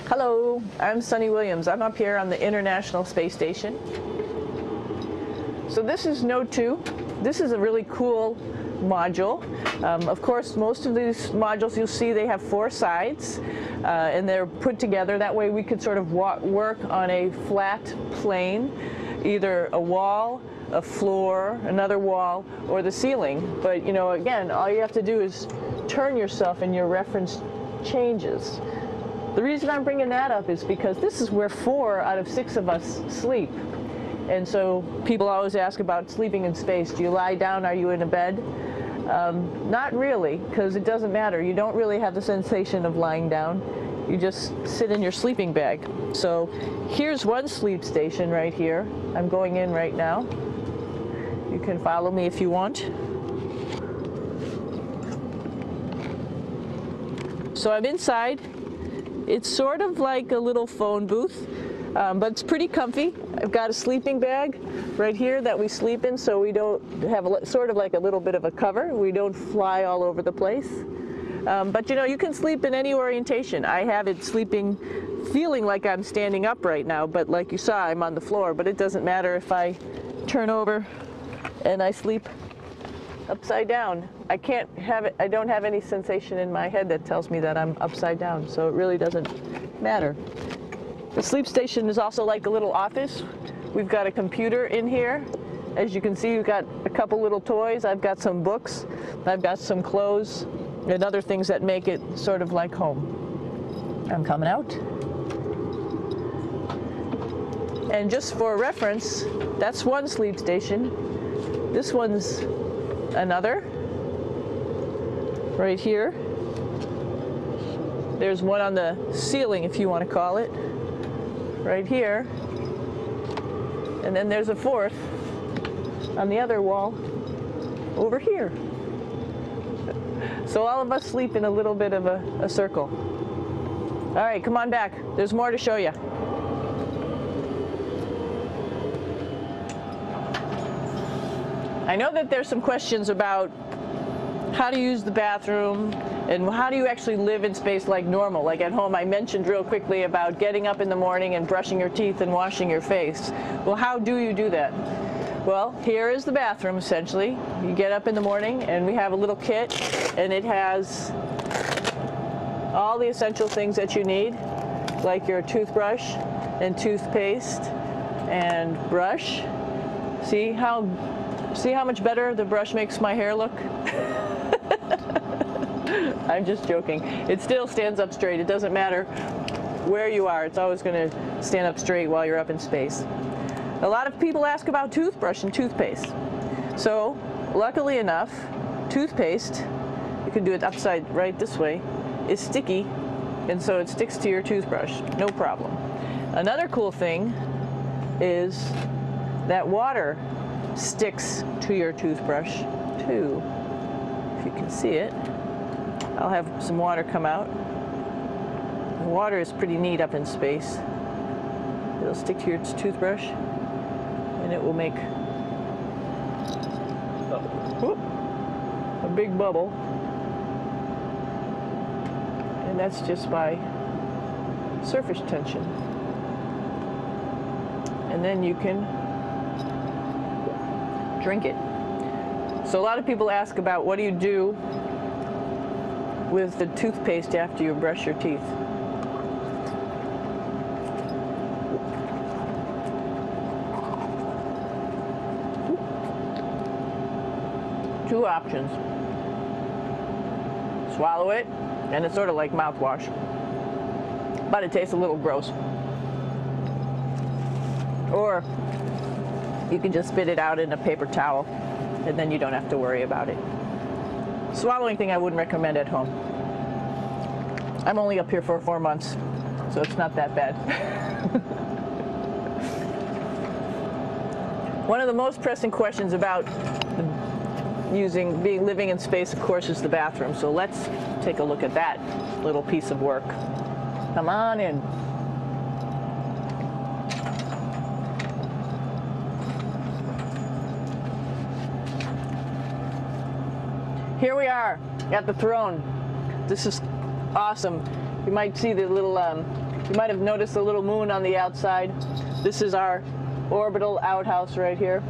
Hello, I'm Sunny Williams. I'm up here on the International Space Station. So this is Notre. This is a really cool module. Of course, most of these modules you'll see they have 4 sides and they're put together. That way we could sort of work on a flat plane, either a wall, a floor, another wall, or the ceiling. But you know, again, all you have to do is turn yourself and your reference changes. The reason I'm bringing that up is because this is where 4 out of 6 of us sleep. And so people always ask about sleeping in space. Do you lie down? Are you in a bed? Not really, because it doesn't matter. You don't really have the sensation of lying down. You just sit in your sleeping bag. So here's one sleep station right here. I'm going in right now. You can follow me if you want. So I'm inside. It's sort of like a little phone booth, but it's pretty comfy. I've got a sleeping bag right here that we sleep in, so we don't have sort of like a little bit of a cover. We don't fly all over the place. But you know, you can sleep in any orientation. I have it sleeping, feeling like I'm standing up right now, but like you saw, I'm on the floor. But it doesn't matter if I turn over and I sleep upside down. I can't have it, I don't have any sensation in my head that tells me that I'm upside down, so it really doesn't matter. The sleep station is also like a little office. We've got a computer in here. As you can see, we've got a couple little toys. I've got some books. I've got some clothes and other things that make it sort of like home. I'm coming out. And just for reference, that's one sleep station. This one's another. Right here. There's one on the ceiling, if you want to call it. Right here. And then there's a 4th on the other wall over here. So all of us sleep in a little bit of a circle. All right, come on back. There's more to show you. I know that there's some questions about how to use the bathroom and how do you actually live in space like normal, like at home. I mentioned real quickly about getting up in the morning and brushing your teeth and washing your face. Well, how do you do that? Well, here is the bathroom essentially. You get up in the morning and we have a little kit and it has all the essential things that you need, like your toothbrush and toothpaste and brush. See how much better the brush makes my hair look? I'm just joking. It still stands up straight. It doesn't matter where you are. It's always going to stand up straight while you're up in space. A lot of people ask about toothbrush and toothpaste. So, luckily enough, toothpaste, you can do it upside right this way, is sticky, and so it sticks to your toothbrush. No problem. Another cool thing is that water sticks to your toothbrush too. If you can see it, I'll have some water come out. The water is pretty neat up in space. It'll stick to your toothbrush and it will make a big bubble, and that's just by surface tension. And then you can drink it. So a lot of people ask about what do you do with the toothpaste after you brush your teeth. Two options. Swallow it, and it's sort of like mouthwash, but it tastes a little gross. Or you can just spit it out in a paper towel, and then you don't have to worry about it. Swallowing thing I wouldn't recommend at home. I'm only up here for 4 months, so it's not that bad. One of the most pressing questions about living in space, of course, is the bathroom. So let's take a look at that little piece of work. Come on in. Here we are at the throne. This is awesome. You might see the little You might have noticed a little moon on the outside. This is our orbital outhouse right here.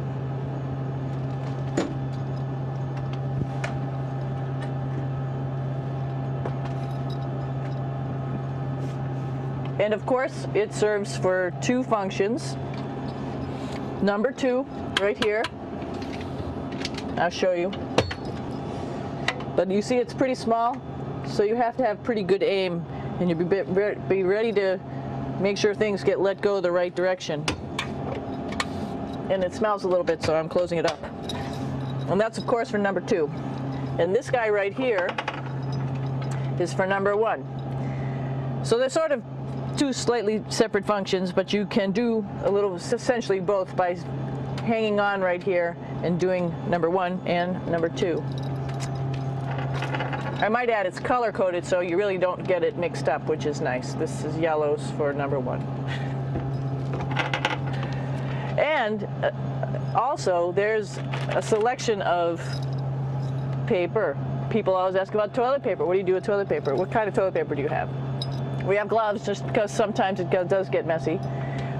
And of course, it serves for two functions. Number 2, right here. I'll show you. But you see it's pretty small, so you have to have pretty good aim, and you'll be ready to make sure things get let go the right direction. And it smells a little bit, so I'm closing it up. And that's of course for number 2. And this guy right here is for number 1. So they're sort of two slightly separate functions, but you can do a little, essentially both, by hanging on right here and doing number 1 and number 2. I might add it's color coded, so you really don't get it mixed up, which is nice. This is yellows for number 1. And also there's a selection of paper. People always ask about toilet paper. What do you do with toilet paper? What kind of toilet paper do you have? We have gloves just because sometimes it does get messy.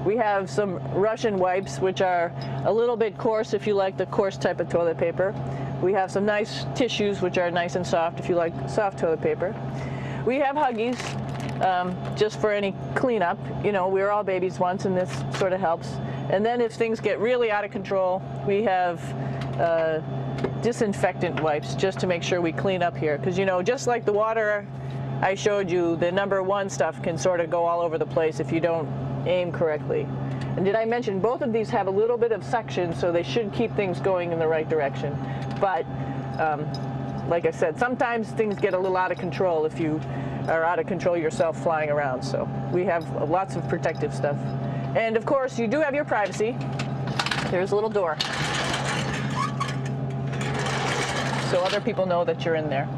We have some Russian wipes, which are a little bit coarse if you like the coarse type of toilet paper. We have some nice tissues, which are nice and soft if you like soft toilet paper. We have Huggies, just for any cleanup. You know, we were all babies once, and this sort of helps. And then if things get really out of control, we have disinfectant wipes, just to make sure we clean up here. Because, you know, just like the water I showed you, the number 1 stuff can sort of go all over the place if you don't aim correctly. And did I mention both of these have a little bit of suction, so they should keep things going in the right direction. But like I said, sometimes things get a little out of control if you are out of control yourself flying around. So we have lots of protective stuff. And of course, you do have your privacy. There's a little door, so other people know that you're in there.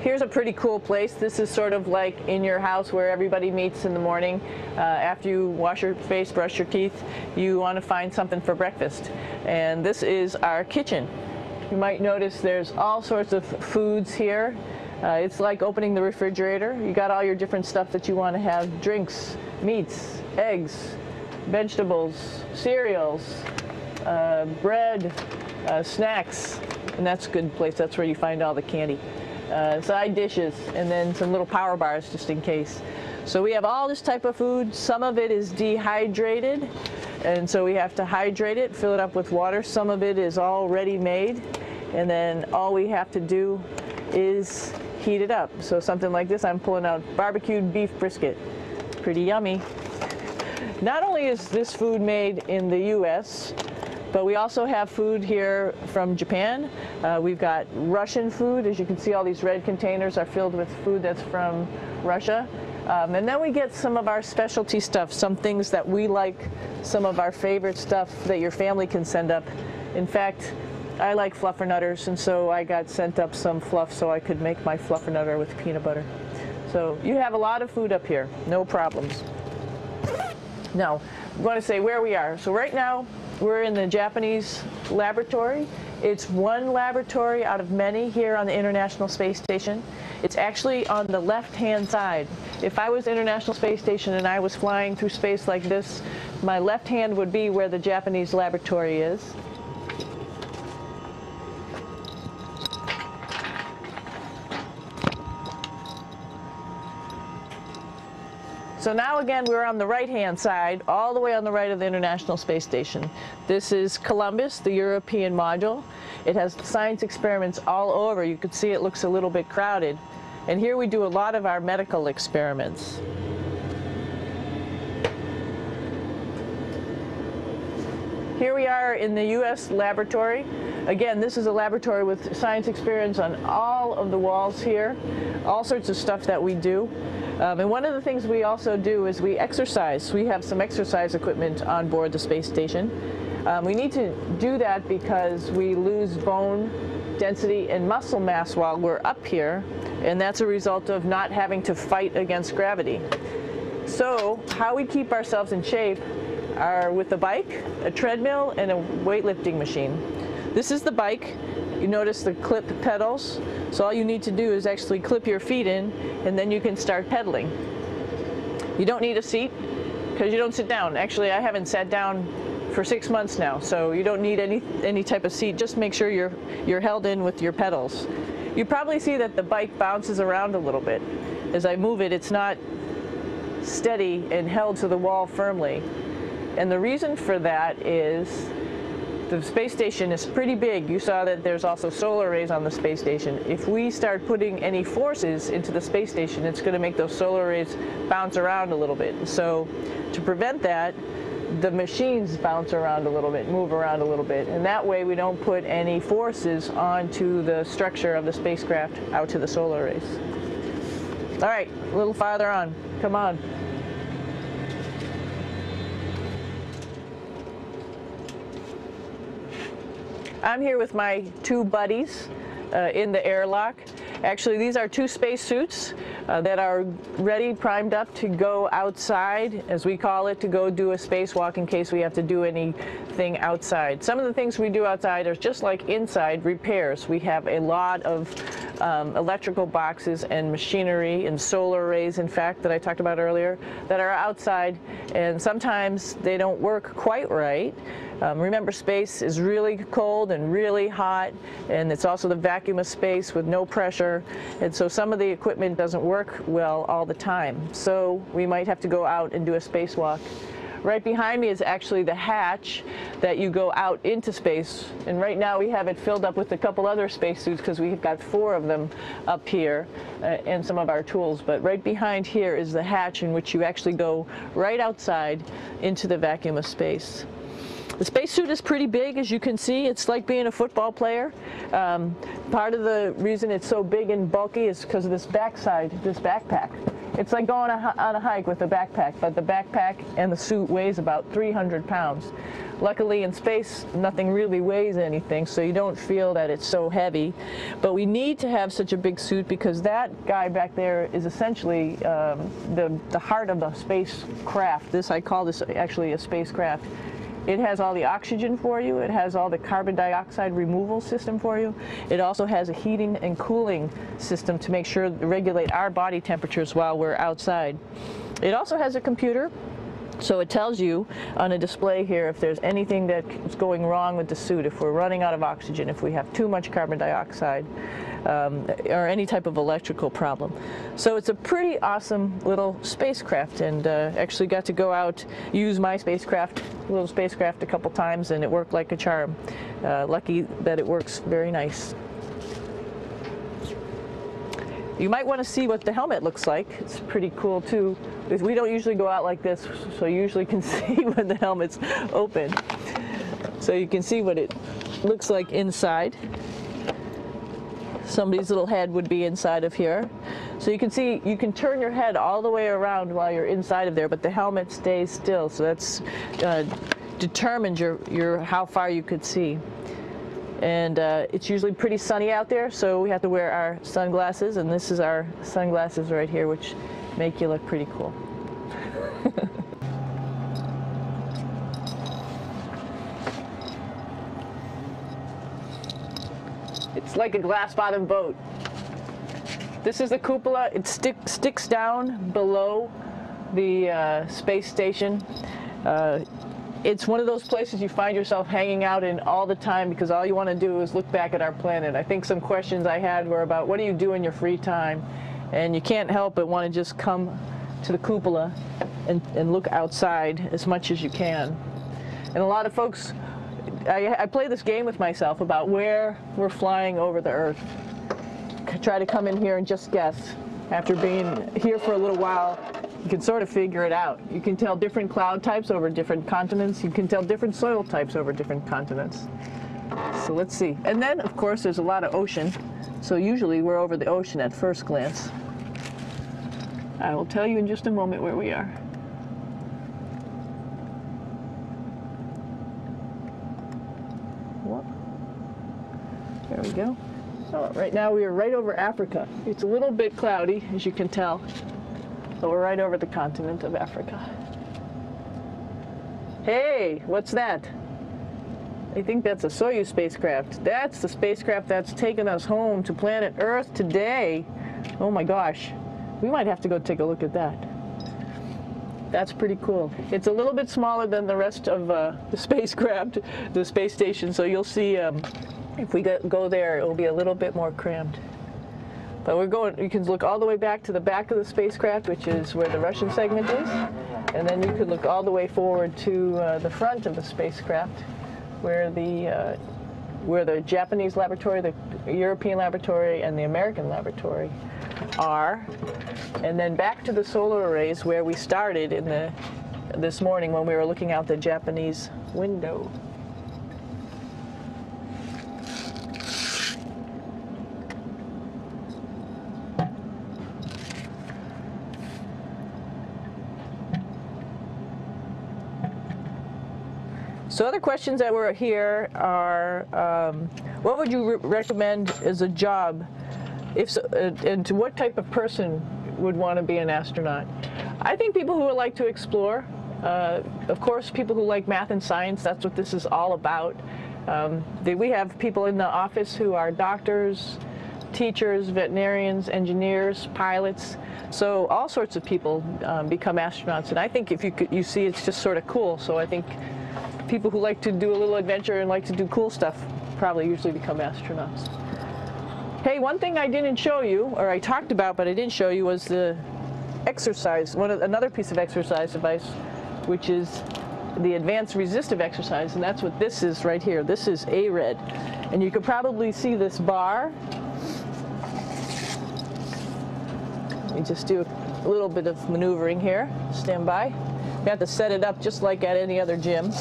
Here's a pretty cool place. This is sort of like in your house where everybody meets in the morning. After you wash your face, brush your teeth, you want to find something for breakfast. And this is our kitchen. You might notice there's all sorts of foods here. It's like opening the refrigerator. You got all your different stuff that you want to have: drinks, meats, eggs, vegetables, cereals, bread, snacks. And that's a good place. That's where you find all the candy. Side dishes, and then some little power bars just in case. So we have all this type of food. Some of it is dehydrated, and so we have to hydrate it, fill it up with water. Some of it is already made, and then all we have to do is heat it up. So something like this, I'm pulling out barbecued beef brisket. Pretty yummy. Not only is this food made in the US, but we also have food here from Japan. We've got Russian food. As you can see, all these red containers are filled with food that's from Russia. And then we get some of our specialty stuff, some things that we like, some of our favorite stuff that your family can send up. In fact, I like fluffernutters, and so I got sent up some fluff so I could make my fluffernutter with peanut butter. So you have a lot of food up here, no problems. Now, I'm going to say where we are. So right now, we're in the Japanese laboratory. It's one laboratory out of many here on the International Space Station. It's actually on the left-hand side. If I was International Space Station and I was flying through space like this, my left hand would be where the Japanese laboratory is. So now again, we're on the right-hand side, all the way on the right of the International Space Station. This is Columbus, the European module. It has science experiments all over. You can see it looks a little bit crowded. And here we do a lot of our medical experiments. Here we are in the US laboratory. Again, this is a laboratory with science experiments on all of the walls here, all sorts of stuff that we do. And one of the things we also do is we exercise. We have some exercise equipment on board the space station. We need to do that because we lose bone density and muscle mass while we're up here, and that's a result of not having to fight against gravity. So how we keep ourselves in shape are with a bike, a treadmill, and a weightlifting machine. This is the bike. You notice the clip pedals. So all you need to do is actually clip your feet in, and then you can start pedaling. You don't need a seat because you don't sit down. Actually, I haven't sat down for 6 months now, so you don't need any type of seat. Just make sure you're held in with your pedals. You probably see that the bike bounces around a little bit. As I move it, it's not steady and held to the wall firmly. And the reason for that is the space station is pretty big. You saw that there's also solar arrays on the space station. If we start putting any forces into the space station, it's going to make those solar arrays bounce around a little bit. So to prevent that, the machines bounce around a little bit, move around a little bit, and that way we don't put any forces onto the structure of the spacecraft out to the solar arrays. All right, a little farther on. Come on. I'm here with my 2 buddies in the airlock. Actually, these are 2 spacesuits that are ready, primed up to go outside, as we call it, to go do a spacewalk in case we have to do anything outside. Some of the things we do outside are just like inside, repairs. We have a lot of electrical boxes and machinery and solar arrays, in fact, that I talked about earlier, that are outside, and sometimes they don't work quite right. Remember, space is really cold and really hot, and it's also the vacuum of space with no pressure, and so some of the equipment doesn't work well all the time. So we might have to go out and do a spacewalk. Right behind me is actually the hatch that you go out into space, and right now we have it filled up with a couple other spacesuits because we've got 4 of them up here and some of our tools. But right behind here is the hatch in which you actually go right outside into the vacuum of space. The spacesuit is pretty big, as you can see. It's like being a football player. Part of the reason it's so big and bulky is because of this backside, this backpack. It's like going on a hike with a backpack, but the backpack and the suit weighs about 300 pounds. Luckily in space, nothing really weighs anything, so you don't feel that it's so heavy. But we need to have such a big suit because that guy back there is essentially the heart of the spacecraft. I call this actually a spacecraft. It has all the oxygen for you. It has all the carbon dioxide removal system for you. It also has a heating and cooling system to make sure to regulate our body temperatures while we're outside. It also has a computer, so it tells you on a display here if there's anything that's going wrong with the suit, if we're running out of oxygen, if we have too much carbon dioxide, or any type of electrical problem. So it's a pretty awesome little spacecraft, and actually got to go out, use my little spacecraft a couple times, and it worked like a charm. Lucky that it works very nice. You might want to see what the helmet looks like. It's pretty cool too. We don't usually go out like this, so you usually can see when the helmet's open. So you can see what it looks like inside. Somebody's little head would be inside of here. So you can see, you can turn your head all the way around while you're inside of there, but the helmet stays still. So that's determines how far you could see. And it's usually pretty sunny out there, so we have to wear our sunglasses, and this is our sunglasses right here, which make you look pretty cool. It's like a glass-bottom boat. This is the cupola. It sticks down below the space station. It's one of those places you find yourself hanging out in all the time because all you want to do is look back at our planet. I think some questions I had were about what do you do in your free time? And you can't help but want to just come to the cupola and look outside as much as you can. And a lot of folks, I play this game with myself about where we're flying over the Earth. Try to come in here and just guess. After being here for a little while, you can sort of figure it out. You can tell different cloud types over different continents. You can tell different soil types over different continents. So let's see. And then, of course, there's a lot of ocean. So usually we're over the ocean at first glance. I will tell you in just a moment where we are. There we go. Oh, right now we are right over Africa. It's a little bit cloudy, as you can tell, but we're right over the continent of Africa. Hey, what's that? I think that's a Soyuz spacecraft. That's the spacecraft that's taken us home to planet Earth today. Oh my gosh. We might have to go take a look at that. That's pretty cool. It's a little bit smaller than the rest of the spacecraft, the space station, so you'll see if we go there, it will be a little bit more cramped. But we're going, you can look all the way back to the back of the spacecraft, which is where the Russian segment is, and then you could look all the way forward to the front of the spacecraft, where the Japanese laboratory, the European laboratory, and the American laboratory are, and then back to the solar arrays where we started this morning when we were looking out the Japanese window. So other questions that were here are, what would you recommend as a job, if so, and to what type of person would want to be an astronaut? I think people who would like to explore, of course people who like math and science, that's what this is all about. We have people in the office who are doctors, teachers, veterinarians, engineers, pilots, so all sorts of people become astronauts, and I think if you see it's just sort of cool, so I think people who like to do a little adventure and like to do cool stuff probably usually become astronauts. Hey, one thing I didn't show you, or I talked about but I didn't show you, was the exercise, another piece of exercise device, which is the advanced resistive exercise, and that's what this is right here. This is ARED, and you could probably see this bar. Let me just do a little bit of maneuvering here. Stand by. You have to set it up just like at any other gym.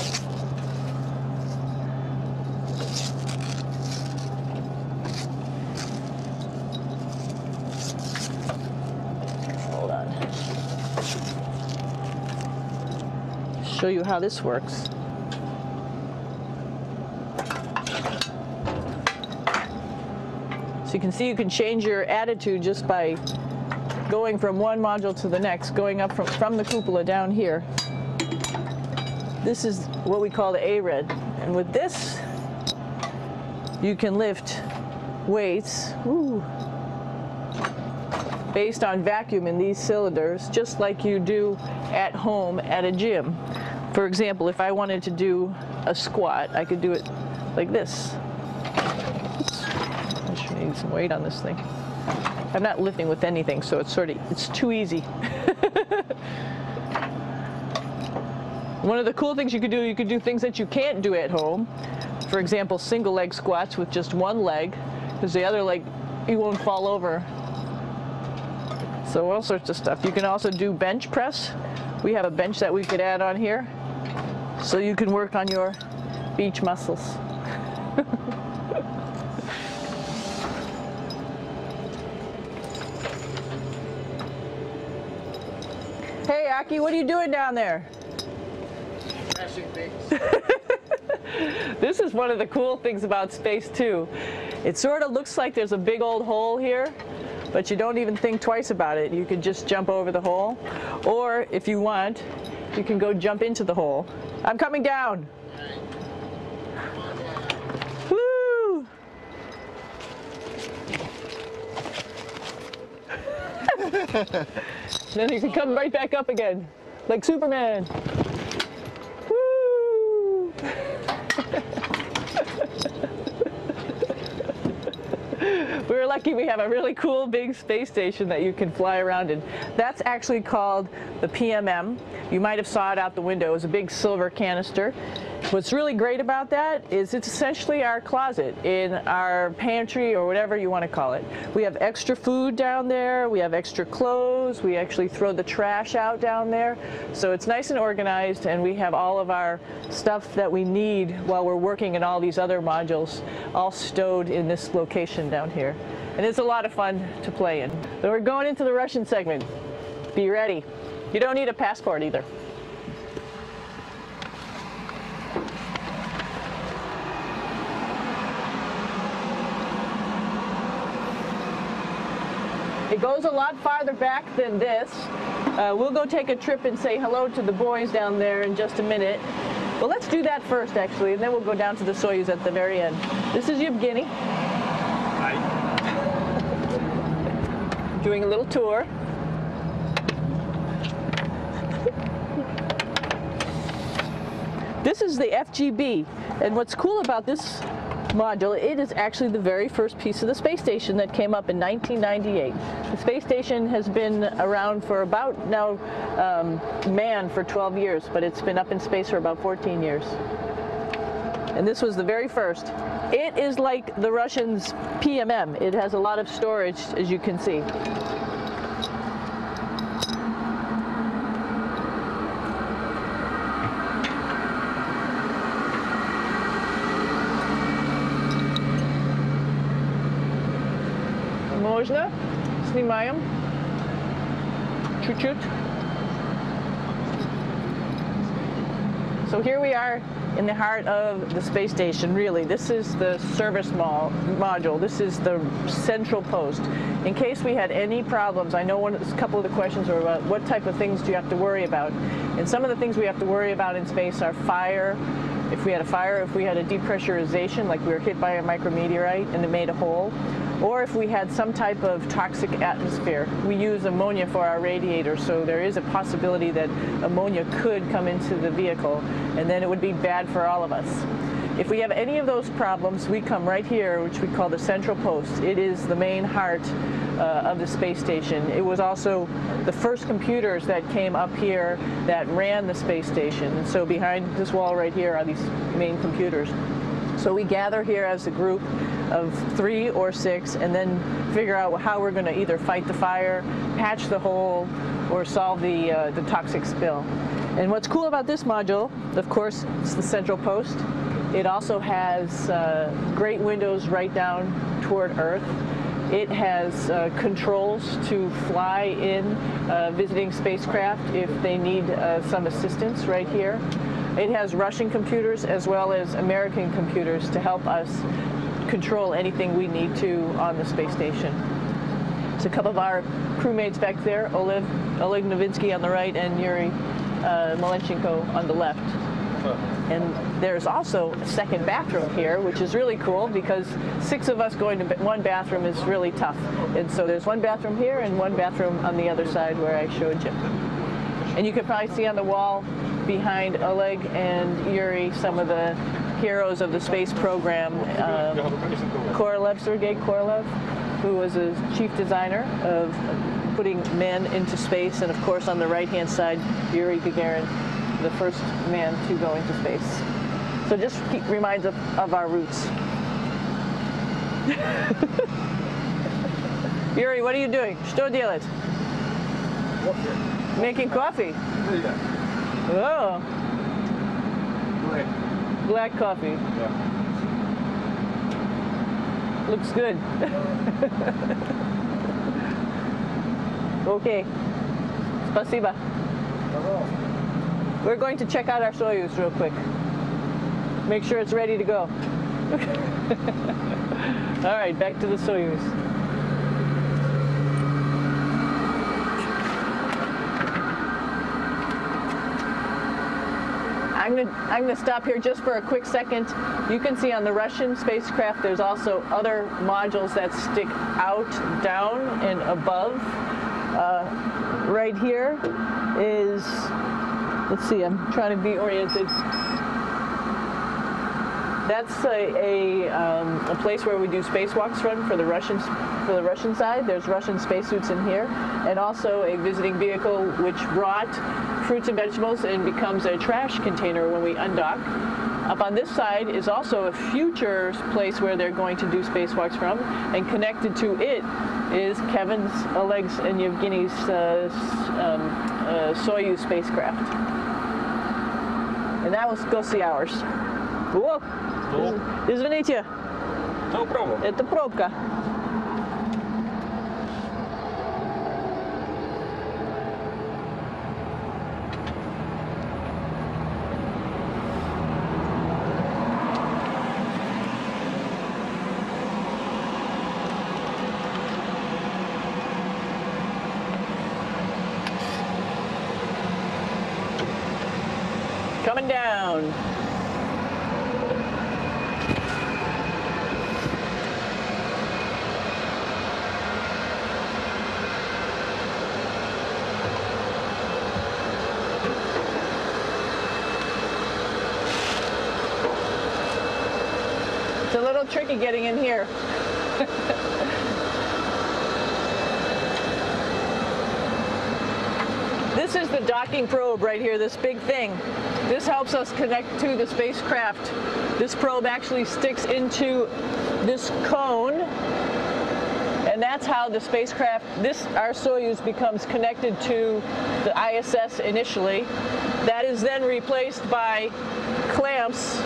Show you how this works. So you can see you can change your attitude just by going from one module to the next, going up from the cupola down here. This is what we call the ARED. And with this, you can lift weights based on vacuum in these cylinders, just like you do at home at a gym. For example, if I wanted to do a squat, I could do it like this. Oops. I should need some weight on this thing. I'm not lifting with anything, so it's too easy. One of the cool things you could do things that you can't do at home. For example, single leg squats with just one leg, because the other leg, you won't fall over. So all sorts of stuff. You can also do bench press. We have a bench that we could add on here, so you can work on your beach muscles. Hey Aki, what are you doing down there? Crashing things. This is one of the cool things about space too. It sort of looks like there's a big old hole here, but you don't even think twice about it. You can just jump over the hole, or if you want, you can go jump into the hole. I'm coming down. Woo! Then you can come right back up again, like Superman. Woo! We're lucky we have a really cool big space station that you can fly around in. That's actually called the PMM. You might have saw it out the window. It was a big silver canister. What's really great about that is it's essentially our closet in our pantry, or whatever you want to call it. We have extra food down there, we have extra clothes, we actually throw the trash out down there. So it's nice and organized, and we have all of our stuff that we need while we're working in all these other modules all stowed in this location down here. And it's a lot of fun to play in. So we're going into the Russian segment. Be ready. You don't need a passport either. It goes a lot farther back than this. We'll go take a trip and say hello to the boys down there in just a minute. Well, let's do that first, actually, and then we'll go down to the Soyuz at the very end. This is Yevgeny. Hi. Doing a little tour. This is the FGB, and what's cool about this module, it is actually the very first piece of the space station that came up in 1998. The space station has been around for about now manned for 12 years, but it's been up in space for about 14 years. And this was the very first. It is like the Russians' PMM. It has a lot of storage, as you can see. Можно? Снимаем. Чуть-чуть. So here we are in the heart of the space station, really. This is the service module. This is the central post. In case we had any problems, I know a couple of the questions were about what type of things do you have to worry about. And some of the things we have to worry about in space are fire. If we had a fire, if we had a depressurization, like we were hit by a micrometeorite and it made a hole, or if we had some type of toxic atmosphere. We use ammonia for our radiator, so there is a possibility that ammonia could come into the vehicle, and then it would be bad for all of us. If we have any of those problems, we come right here, which we call the central post. It is the main heart of the space station. It was also the first computers that came up here that ran the space station. And so behind this wall right here are these main computers. So we gather here as a group of 3 or 6 and then figure out how we're going to either fight the fire, patch the hole, or solve the toxic spill. And what's cool about this module, of course, it's the central post. It also has great windows right down toward Earth. It has controls to fly in visiting spacecraft if they need some assistance right here. It has Russian computers as well as American computers to help us control anything we need to on the space station. It's a couple of our crewmates back there, Oleg Novinsky on the right and Yuri Malenchenko on the left. And there's also a second bathroom here, which is really cool because 6 of us going to one bathroom is really tough. And so there's one bathroom here and one bathroom on the other side where I showed you. And you can probably see on the wall behind Oleg and Yuri some of the heroes of the space program. Sergei Korolev, who was a chief designer of putting men into space, and of course on the right-hand side, Yuri Gagarin, the first man to go into space. So just reminds us of our roots. Yuri, what are you doing? Что делать? Making coffee. Oh. Black coffee. Yeah. Looks good. Okay. Спасибо. We're going to check out our Soyuz real quick. Make sure it's ready to go. All right, back to the Soyuz. I'm gonna stop here just for a quick second. You can see on the Russian spacecraft there's also other modules that stick out, down, and above. Right here is, let's see, I'm trying to be oriented. That's a place where we do spacewalks from for the Russian side. There's Russian spacesuits in here, and also a visiting vehicle which brought fruits and vegetables and becomes a trash container when we undock. Up on this side is also a future place where they're going to do spacewalks from, and connected to it is Kevin's, Oleg's, and Yevgeny's Soyuz spacecraft. And that was go see ours. Whoa! Извините. No problem. Это пробка. Coming down. a little tricky getting in here. This is the docking probe right here, this big thing. This helps us connect to the spacecraft. This probe actually sticks into this cone, and that's how the spacecraft, our Soyuz, becomes connected to the ISS initially. That is then replaced by clamps,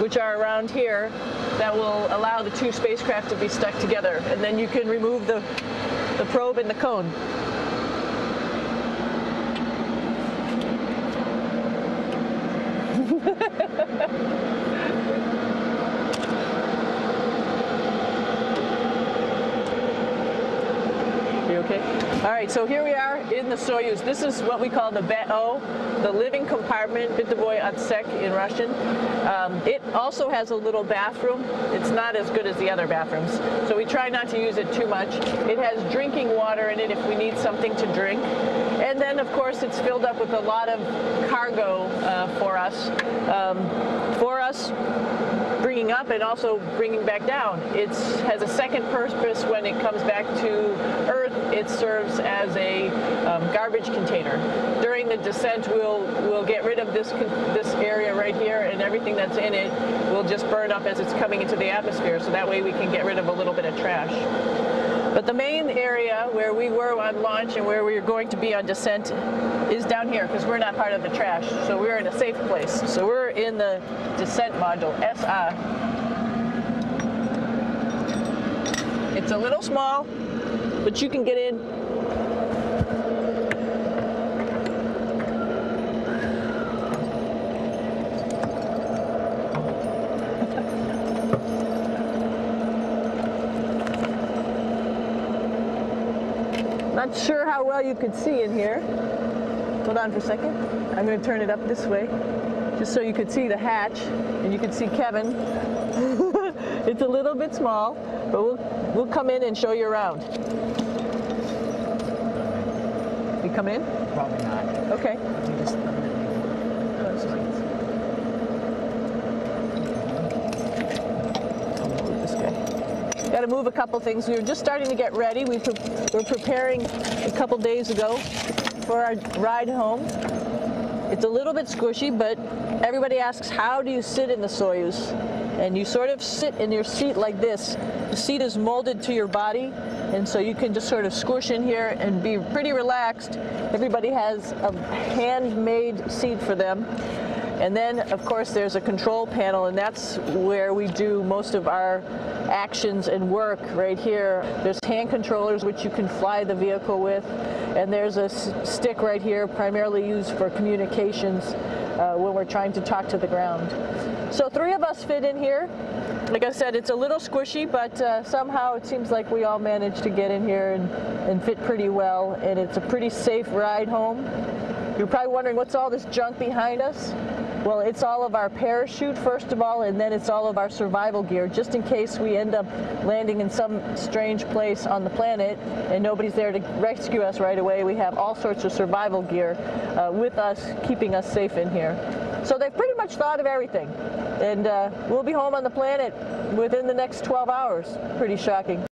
which are around here, that will allow the two spacecraft to be stuck together. And then you can remove the probe and the cone. You okay? All right, so here we are in the Soyuz. This is what we call the BEO, the living compartment, bytovoy otsek in Russian. It also has a little bathroom. It's not as good as the other bathrooms, so we try not to use it too much. It has drinking water in it if we need something to drink. And then, of course, it's filled up with a lot of cargo for us. Bringing up and also bringing back down. It has a second purpose when it comes back to Earth. It serves as a garbage container. During the descent, we'll get rid of this area right here, and everything that's in it will just burn up as it's coming into the atmosphere, so that way we can get rid of a little bit of trash. But the main area where we were on launch and where we are going to be on descent is down here, because we're not part of the trash. So we're in a safe place. So we're in the descent module, SA. It's a little small, but you can get in. Not sure how well you could see in here. Hold on for a second. I'm going to turn it up this way, just so you could see the hatch, and you could see Kevin. It's a little bit small, but we'll come in and show you around. We come in? Probably not. Okay. Got to move a couple things. We were just starting to get ready. We're preparing a couple days ago for our ride home. It's a little bit squishy, but everybody asks, how do you sit in the Soyuz? And you sort of sit in your seat like this. The seat is molded to your body, and so you can just sort of squish in here and be pretty relaxed. Everybody has a handmade seat for them. And then, of course, there's a control panel, and that's where we do most of our actions and work right here. There's hand controllers which you can fly the vehicle with, and there's a stick right here primarily used for communications when we're trying to talk to the ground. So 3 of us fit in here. Like I said, it's a little squishy, but somehow it seems like we all managed to get in here and fit pretty well, and it's a pretty safe ride home. You're probably wondering, what's all this junk behind us? Well, it's all of our parachute, first of all, and then it's all of our survival gear, just in case we end up landing in some strange place on the planet and nobody's there to rescue us right away. We have all sorts of survival gear with us, keeping us safe in here. So they've pretty much thought of everything. And we'll be home on the planet within the next 12 hours. Pretty shocking.